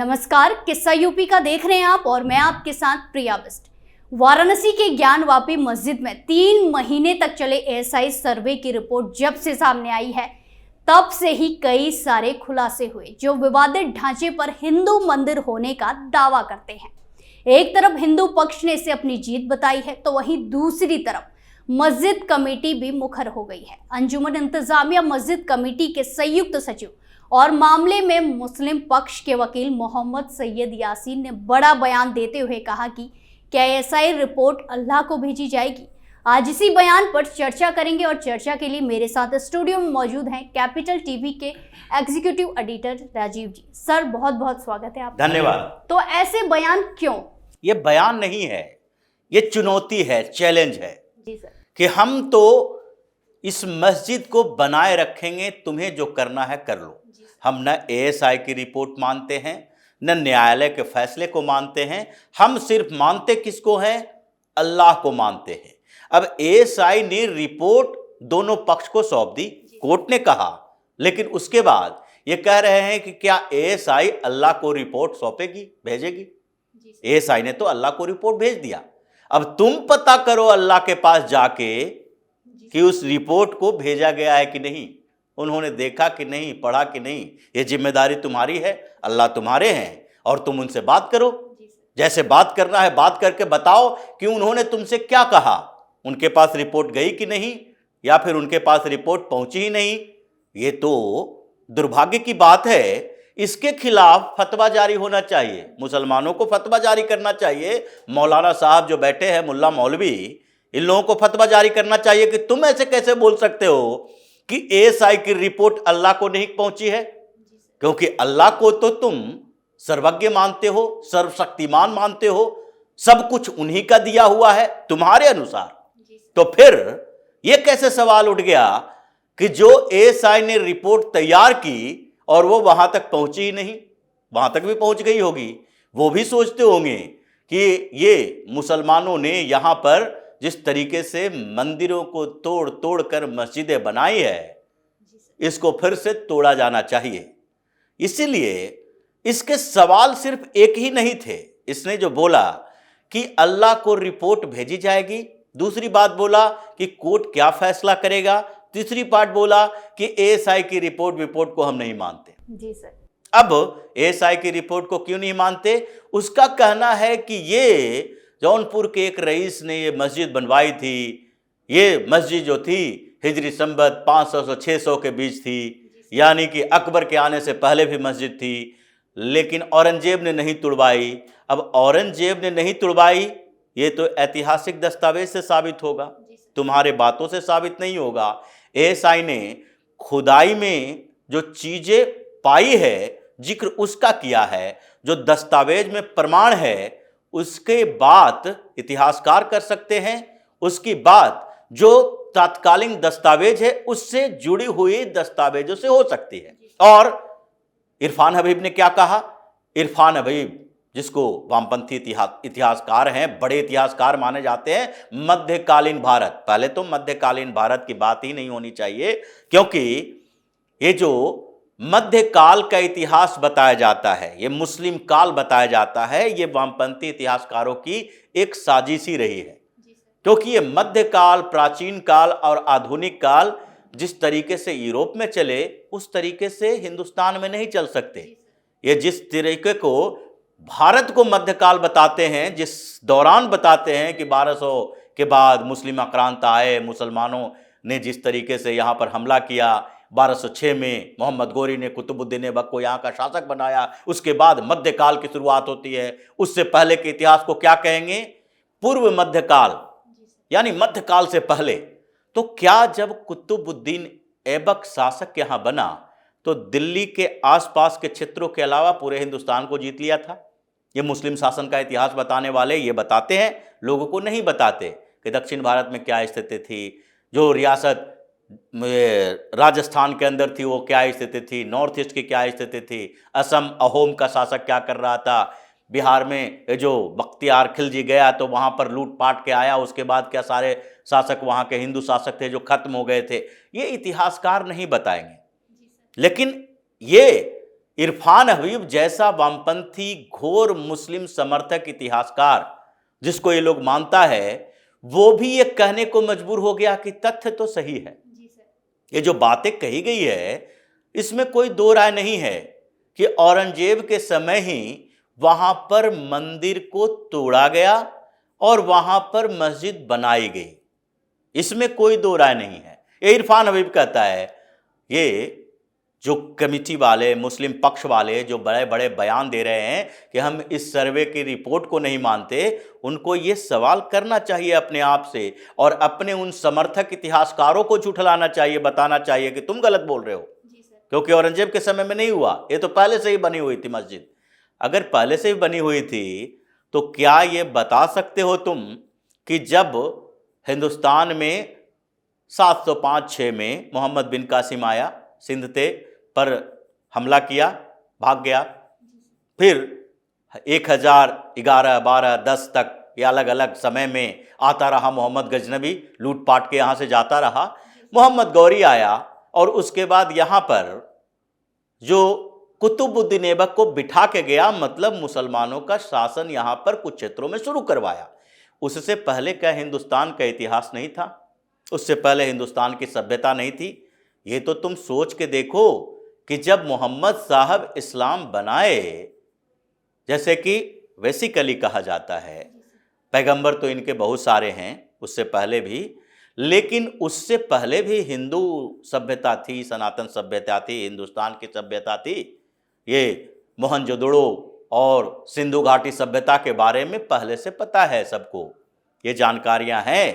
नमस्कार, किस्सा यूपी का देख रहे हैं आप और मैं आपके साथ प्रिया बिस्ट। वाराणसी के ज्ञानवापी मस्जिद में 3 महीने तक चले एएसआई सर्वे की रिपोर्ट जब से सामने आई है तब से ही कई सारे खुलासे हुए जो विवादित ढांचे पर हिंदू मंदिर होने का दावा करते हैं। एक तरफ हिंदू पक्ष ने इसे अपनी जीत बताई है तो वहीं दूसरी तरफ मस्जिद कमेटी भी मुखर हो गई है। अंजुमन इंतजामिया मस्जिद कमेटी के संयुक्त सचिव और मामले में मुस्लिम पक्ष के वकील मोहम्मद सैयद यासीन ने बड़ा बयान देते हुए कहा कि क्या एएसआई रिपोर्ट अल्लाह को भेजी जाएगी। आज इसी बयान पर चर्चा करेंगे और चर्चा के लिए मेरे साथ स्टूडियो में मौजूद हैं कैपिटल टीवी के एग्जीक्यूटिव एडिटर राजीव जी। सर, बहुत बहुत स्वागत है आपका। धन्यवाद। तो ऐसे बयान क्यों? ये बयान नहीं है, ये चुनौती है, चैलेंज है जी सर, कि हम तो इस मस्जिद को बनाए रखेंगे, तुम्हें जो करना है कर लो। हम न एएसआई की रिपोर्ट मानते हैं न न्यायालय के फैसले को मानते हैं, हम सिर्फ मानते किसको हैं? अल्लाह को मानते हैं। अब एएसआई ने रिपोर्ट दोनों पक्ष को सौंप दी, कोर्ट ने कहा, लेकिन उसके बाद ये कह रहे हैं कि क्या एएसआई अल्लाह को रिपोर्ट सौंपेगी, भेजेगी? एएसआई ने तो अल्लाह को रिपोर्ट भेज दिया। अब तुम पता करो अल्लाह के पास जाके कि उस रिपोर्ट को भेजा गया है कि नहीं, उन्होंने देखा कि नहीं, पढ़ा कि नहीं। ये जिम्मेदारी तुम्हारी है, अल्लाह तुम्हारे हैं और तुम उनसे बात करो। जैसे बात करना है बात करके बताओ कि उन्होंने तुमसे क्या कहा, उनके पास रिपोर्ट गई कि नहीं, या फिर उनके पास रिपोर्ट पहुंची ही नहीं। ये तो दुर्भाग्य की बात है। इसके खिलाफ फतवा जारी होना चाहिए, मुसलमानों को फतवा जारी करना चाहिए। मौलाना साहब जो बैठे हैं, मुल्ला मौलवी, इन लोगों को फतवा जारी करना चाहिए कि तुम ऐसे कैसे बोल सकते हो कि एएसआई की रिपोर्ट अल्लाह को नहीं पहुंची है, क्योंकि अल्लाह को तो तुम सर्वज्ञ मानते हो, सर्वशक्तिमान मानते हो, सब कुछ उन्हीं का दिया हुआ है तुम्हारे अनुसार। तो फिर यह कैसे सवाल उठ गया कि जो एएसआई ने रिपोर्ट तैयार की और वो वहां तक पहुंची ही नहीं? वहां तक भी पहुंच गई होगी, वो भी सोचते होंगे कि ये मुसलमानों ने यहां पर जिस तरीके से मंदिरों को तोड़ तोड़ कर मस्जिदें बनाई है, इसको फिर से तोड़ा जाना चाहिए। इसीलिए इसके सवाल सिर्फ एक ही नहीं थे। इसने जो बोला कि अल्लाह को रिपोर्ट भेजी जाएगी, दूसरी बात बोला कि कोर्ट क्या फैसला करेगा, तीसरी बात बोला कि एएसआई की रिपोर्ट को हम नहीं मानते। जी सर। अब एएसआई की रिपोर्ट को क्यों नहीं मानते? उसका कहना है कि ये जौनपुर के एक रईस ने ये मस्जिद बनवाई थी। ये मस्जिद जो थी हिजरी संबत 500 से 600 के बीच थी, यानी कि अकबर के आने से पहले भी मस्जिद थी, लेकिन औरंगजेब ने नहीं तुड़वाई। अब औरंगजेब ने नहीं तुड़वाई, ये तो ऐतिहासिक दस्तावेज से साबित होगा, तुम्हारे बातों से साबित नहीं होगा। एएसआई ने खुदाई में जो चीजें पाई है, जिक्र उसका किया है, जो दस्तावेज में प्रमाण है, उसके बात इतिहासकार कर सकते हैं। उसकी बात जो तात्कालिक दस्तावेज है उससे जुड़ी हुई दस्तावेजों से हो सकती है। और इरफान हबीब ने क्या कहा? इरफान हबीब, जिसको वामपंथी इतिहासकार हैं, बड़े इतिहासकार माने जाते हैं, मध्यकालीन भारत, पहले तो मध्यकालीन भारत की बात ही नहीं होनी चाहिए, क्योंकि ये जो मध्यकाल का इतिहास बताया जाता है, ये मुस्लिम काल बताया जाता है, ये वामपंथी इतिहासकारों की एक साजिश ही रही है। क्योंकि ये मध्यकाल, प्राचीन काल और आधुनिक काल जिस तरीके से यूरोप में चले उस तरीके से हिंदुस्तान में नहीं चल सकते। ये जिस तरीके को भारत को मध्यकाल बताते हैं, जिस दौरान बताते हैं कि 1200 के बाद मुस्लिम आक्रांता आए, मुसलमानों ने जिस तरीके से यहाँ पर हमला किया, 1206 में मोहम्मद गोरी ने कुतुबुद्दीन ऐबक को यहाँ का शासक बनाया, उसके बाद मध्यकाल की शुरुआत होती है। उससे पहले के इतिहास को क्या कहेंगे? पूर्व मध्यकाल, यानी मध्यकाल से पहले। तो क्या जब कुतुबुद्दीन ऐबक शासक यहाँ बना तो दिल्ली के आसपास के क्षेत्रों के अलावा पूरे हिंदुस्तान को जीत लिया था? ये मुस्लिम शासन का इतिहास बताने वाले ये बताते हैं, लोगों को नहीं बताते कि दक्षिण भारत में क्या स्थिति थी, जो रियासत राजस्थान के अंदर थी वो क्या स्थिति थी, नॉर्थ ईस्ट की क्या स्थिति थी, असम अहोम का शासक क्या कर रहा था, बिहार में जो बख्तियार खिलजी गया तो वहाँ पर लूटपाट के आया, उसके बाद क्या सारे शासक वहाँ के हिंदू शासक थे जो खत्म हो गए थे, ये इतिहासकार नहीं बताएंगे। लेकिन ये इरफान हबीब जैसा वामपंथी घोर मुस्लिम समर्थक इतिहासकार जिसको ये लोग मानता है, वो भी ये कहने को मजबूर हो गया कि तथ्य तो सही है। ये जो बातें कही गई है इसमें कोई दो राय नहीं है कि औरंगजेब के समय ही वहां पर मंदिर को तोड़ा गया और वहां पर मस्जिद बनाई गई, इसमें कोई दो राय नहीं है। ये इरफान हबीब कहता है। ये जो कमेटी वाले, मुस्लिम पक्ष वाले जो बड़े बड़े बयान दे रहे हैं कि हम इस सर्वे की रिपोर्ट को नहीं मानते, उनको ये सवाल करना चाहिए अपने आप से और अपने उन समर्थक इतिहासकारों को झुठलाना चाहिए, बताना चाहिए कि तुम गलत बोल रहे हो, क्योंकि औरंगजेब के समय में नहीं हुआ, ये तो पहले से ही बनी हुई थी मस्जिद। अगर पहले से ही बनी हुई थी तो क्या ये बता सकते हो तुम कि जब हिंदुस्तान में 705-6 में मोहम्मद बिन कासिम आया, सिंध पर हमला किया, भाग गया, फिर 1011, 12, 10 तक ये अलग अलग समय में आता रहा मोहम्मद गजनबी, लूटपाट के यहाँ से जाता रहा। मोहम्मद गौरी आया और उसके बाद यहाँ पर जो कुतुबुद्दीन ऐबक को बिठा के गया, मतलब मुसलमानों का शासन यहाँ पर कुछ क्षेत्रों में शुरू करवाया। उससे पहले क्या हिंदुस्तान का इतिहास नहीं था? उससे पहले हिंदुस्तान की सभ्यता नहीं थी? ये तो तुम सोच के देखो कि जब मोहम्मद साहब इस्लाम बनाए, जैसे कि बेसिकली कहा जाता है, पैगंबर तो इनके बहुत सारे हैं उससे पहले भी, लेकिन उससे पहले भी हिंदू सभ्यता थी, सनातन सभ्यता थी, हिंदुस्तान की सभ्यता थी। ये मोहनजोदड़ो और सिंधु घाटी सभ्यता के बारे में पहले से पता है सबको। ये जानकारियां हैं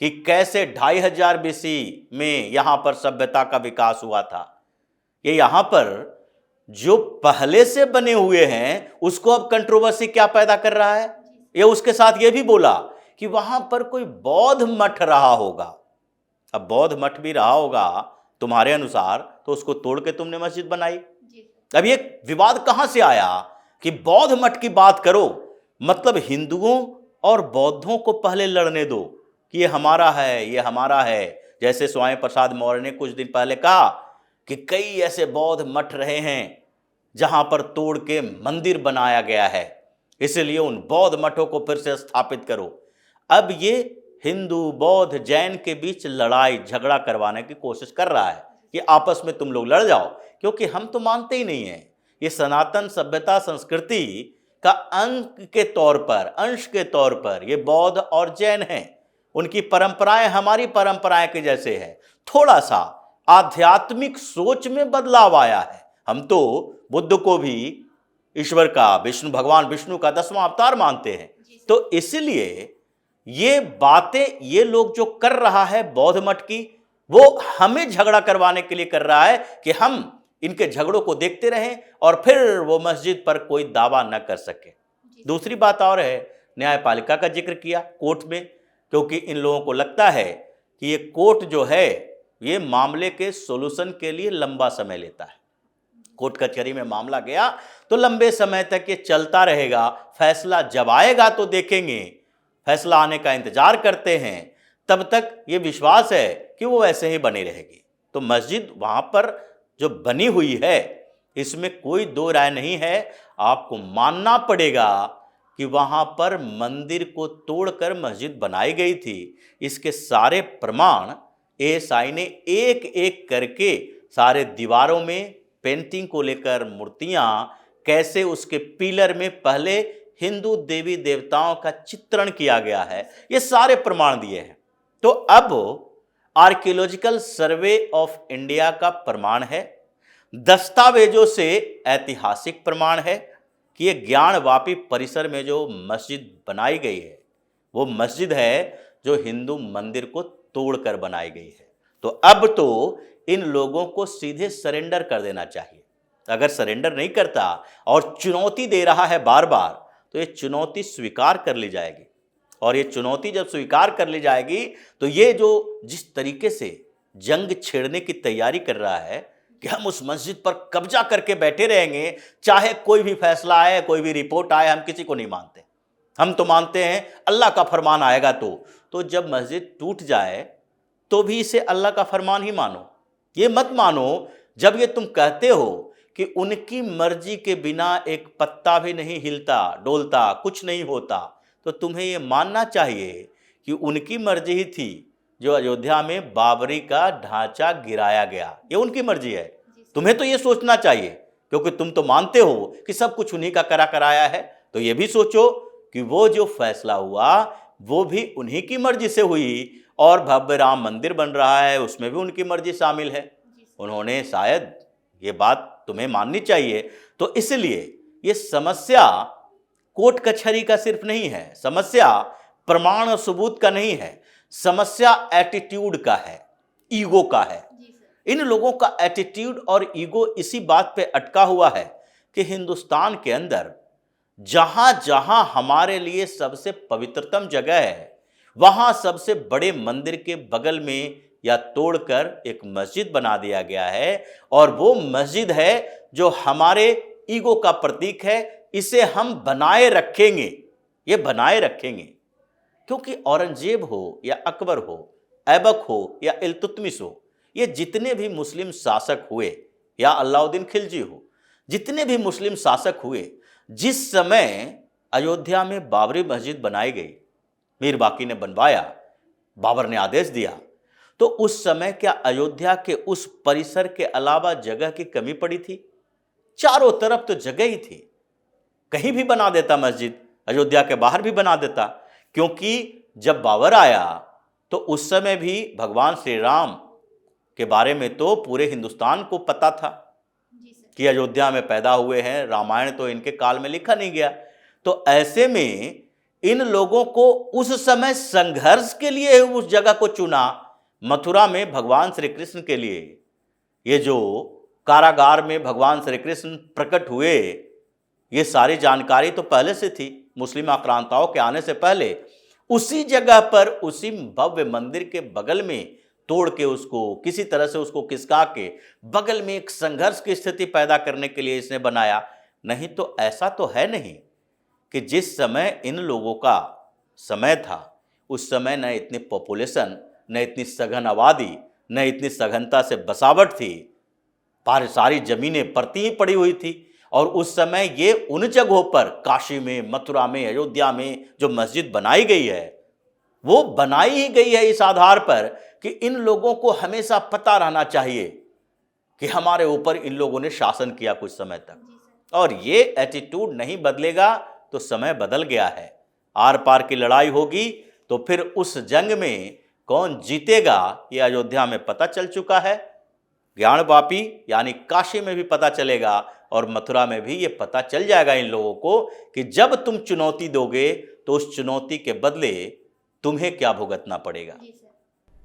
कि कैसे 2500 BC में यहाँ पर सभ्यता का विकास हुआ था। ये यहाँ पर जो पहले से बने हुए हैं उसको अब कंट्रोवर्सी क्या पैदा कर रहा है? ये उसके साथ ये भी बोला कि वहां पर कोई बौद्ध मठ रहा होगा। अब बौद्ध मठ भी रहा होगा तुम्हारे अनुसार तो उसको तोड़ के तुमने मस्जिद बनाई। अब ये विवाद कहां से आया कि बौद्ध मठ की बात करो, मतलब हिंदुओं और बौद्धों को पहले लड़ने दो कि ये हमारा है, ये हमारा है। जैसे स्वामी प्रसाद मौर्य ने कुछ दिन पहले कहा कि कई ऐसे बौद्ध मठ रहे हैं जहां पर तोड़ के मंदिर बनाया गया है, इसलिए उन बौद्ध मठों को फिर से स्थापित करो। अब ये हिंदू, बौद्ध, जैन के बीच लड़ाई झगड़ा करवाने की कोशिश कर रहा है कि आपस में तुम लोग लड़ जाओ, क्योंकि हम तो मानते ही नहीं हैं। ये सनातन सभ्यता संस्कृति का अंग के तौर पर, अंश के तौर पर ये बौद्ध और जैन हैं। उनकी परंपराएं हमारी परंपराएं के जैसे है। थोड़ा सा आध्यात्मिक सोच में बदलाव आया है। हम तो बुद्ध को भी ईश्वर का, विष्णु, भगवान विष्णु का 10वां अवतार मानते हैं। तो इसलिए ये बातें ये लोग जो कर रहा है बौद्ध मठ की, वो हमें झगड़ा करवाने के लिए कर रहा है कि हम इनके झगड़ों को देखते रहें और फिर वो मस्जिद पर कोई दावा न कर सके। दूसरी बात और है, न्यायपालिका का जिक्र किया कोर्ट में, क्योंकि इन लोगों को लगता है कि ये कोर्ट जो है ये मामले के सोल्यूशन के लिए लंबा समय लेता है। कोर्ट कचहरी में मामला गया तो लंबे समय तक ये चलता रहेगा, फैसला जब आएगा तो देखेंगे, फैसला आने का इंतजार करते हैं, तब तक ये विश्वास है कि वो वैसे ही बनी रहेगी। तो मस्जिद वहाँ पर जो बनी हुई है इसमें कोई दो राय नहीं है। आपको मानना पड़ेगा कि वहाँ पर मंदिर को तोड़कर मस्जिद बनाई गई थी। इसके सारे प्रमाण एएसआई ने एक एक करके सारे दीवारों में पेंटिंग को लेकर, मूर्तियाँ कैसे उसके पिलर में पहले हिंदू देवी देवताओं का चित्रण किया गया है, ये सारे प्रमाण दिए हैं। तो अब आर्कियोलॉजिकल सर्वे ऑफ इंडिया का प्रमाण है, दस्तावेजों से ऐतिहासिक प्रमाण है कि ये ज्ञानवापी परिसर में जो मस्जिद बनाई गई है वो मस्जिद है जो हिंदू मंदिर को तोड़कर बनाई गई है। तो अब तो इन लोगों को सीधे सरेंडर कर देना चाहिए। अगर सरेंडर नहीं करता और चुनौती दे रहा है बार बार, तो ये चुनौती स्वीकार कर ली जाएगी। और ये चुनौती जब स्वीकार कर ली जाएगी तो ये जो जिस तरीके से जंग छेड़ने की तैयारी कर रहा है कि हम उस मस्जिद पर कब्जा करके बैठे रहेंगे, चाहे कोई भी फैसला आए, कोई भी रिपोर्ट आए, हम किसी को नहीं मानते। हम तो मानते हैं अल्लाह का फरमान आएगा। तो जब मस्जिद टूट जाए तो भी इसे अल्लाह का फरमान ही मानो। ये मत मानो जब ये तुम कहते हो कि उनकी मर्जी के बिना एक पत्ता भी नहीं हिलता डोलता, कुछ नहीं होता, तो तुम्हें ये मानना चाहिए कि उनकी मर्जी ही थी जो अयोध्या में बाबरी का ढांचा गिराया गया। ये उनकी मर्जी है। तुम्हें तो ये सोचना चाहिए, क्योंकि तुम तो मानते हो कि सब कुछ उन्हीं का कराया है, तो ये भी सोचो कि वो जो फैसला हुआ वो भी उन्हीं की मर्जी से हुई, और भव्य राम मंदिर बन रहा है उसमें भी उनकी मर्जी शामिल है। उन्होंने शायद ये बात तुम्हें माननी चाहिए। तो इसलिए ये समस्या कोर्ट कचहरी का सिर्फ नहीं है, समस्या प्रमाण और सबूत का नहीं है, समस्या एटीट्यूड का है, ईगो का है। इन लोगों का एटीट्यूड और ईगो इसी बात पे अटका हुआ है कि हिंदुस्तान के अंदर जहां जहां हमारे लिए सबसे पवित्रतम जगह है, वहां सबसे बड़े मंदिर के बगल में या तोड़कर एक मस्जिद बना दिया गया है, और वो मस्जिद है जो हमारे ईगो का प्रतीक है। इसे हम बनाए रखेंगे, ये बनाए रखेंगे, क्योंकि औरंगजेब हो या अकबर हो, ऐबक हो या इल्तुतमिश हो, ये जितने भी मुस्लिम शासक हुए, या अलाउद्दीन खिलजी हो, जितने भी मुस्लिम शासक हुए, जिस समय अयोध्या में बाबरी मस्जिद बनाई गई, मीर बाकी ने बनवाया, बाबर ने आदेश दिया, तो उस समय क्या अयोध्या के उस परिसर के अलावा जगह की कमी पड़ी थी? चारों तरफ तो जगह ही थी, कहीं भी बना देता मस्जिद, अयोध्या के बाहर भी बना देता, क्योंकि जब बाबर आया तो उस समय भी भगवान श्री राम के बारे में तो पूरे हिंदुस्तान को पता था कि अयोध्या में पैदा हुए हैं, रामायण तो इनके काल में लिखा नहीं गया। तो ऐसे में इन लोगों को उस समय संघर्ष के लिए उस जगह को चुना। मथुरा में भगवान श्री कृष्ण के लिए, ये जो कारागार में भगवान श्री कृष्ण प्रकट हुए, ये सारी जानकारी तो पहले से थी, मुस्लिम आक्रांताओं के आने से पहले। उसी जगह पर, उसी भव्य मंदिर के बगल में तोड़ के उसको किसी तरह से उसको खिसका के बगल में एक संघर्ष की स्थिति पैदा करने के लिए इसने बनाया। नहीं तो ऐसा तो है नहीं कि जिस समय इन लोगों का समय था, उस समय न इतनी पॉपुलेशन, न इतनी सघन आबादी, न इतनी सघनता से बसावट थी, सारी जमीनें परती ही पड़ी हुई थी। और उस समय ये उन जगहों पर, काशी में, मथुरा में, अयोध्या में जो मस्जिद बनाई गई है, वो बनाई ही गई है इस आधार पर कि इन लोगों को हमेशा पता रहना चाहिए कि हमारे ऊपर इन लोगों ने शासन किया कुछ समय तक, और ये एटीट्यूड नहीं बदलेगा तो समय बदल गया है। आर पार की लड़ाई होगी तो फिर उस जंग में कौन जीतेगा ये अयोध्या में पता चल चुका है, ज्ञानवापी यानी काशी में भी पता चलेगा, और मथुरा में भी ये पता चल जाएगा इन लोगों को कि जब तुम चुनौती दोगे तो उस चुनौती के बदले तुम्हें क्या भुगतना पड़ेगा।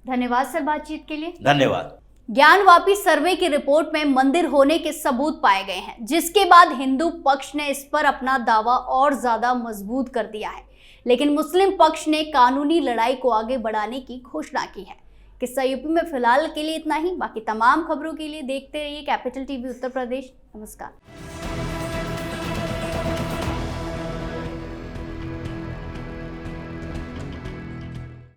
धन्यवाद सर बातचीत के लिए। धन्यवाद। ज्ञानवापी सर्वे की रिपोर्ट में मंदिर होने के सबूत पाए गए हैं, जिसके बाद हिंदू पक्ष ने इस पर अपना दावा और ज्यादा मजबूत कर दिया है, लेकिन मुस्लिम पक्ष ने कानूनी लड़ाई को आगे बढ़ाने की घोषणा की है। किस्सा यूपी में फिलहाल के लिए इतना ही। बाकी तमाम खबरों के लिए देखते रहिए कैपिटल टीवी उत्तर प्रदेश। नमस्कार।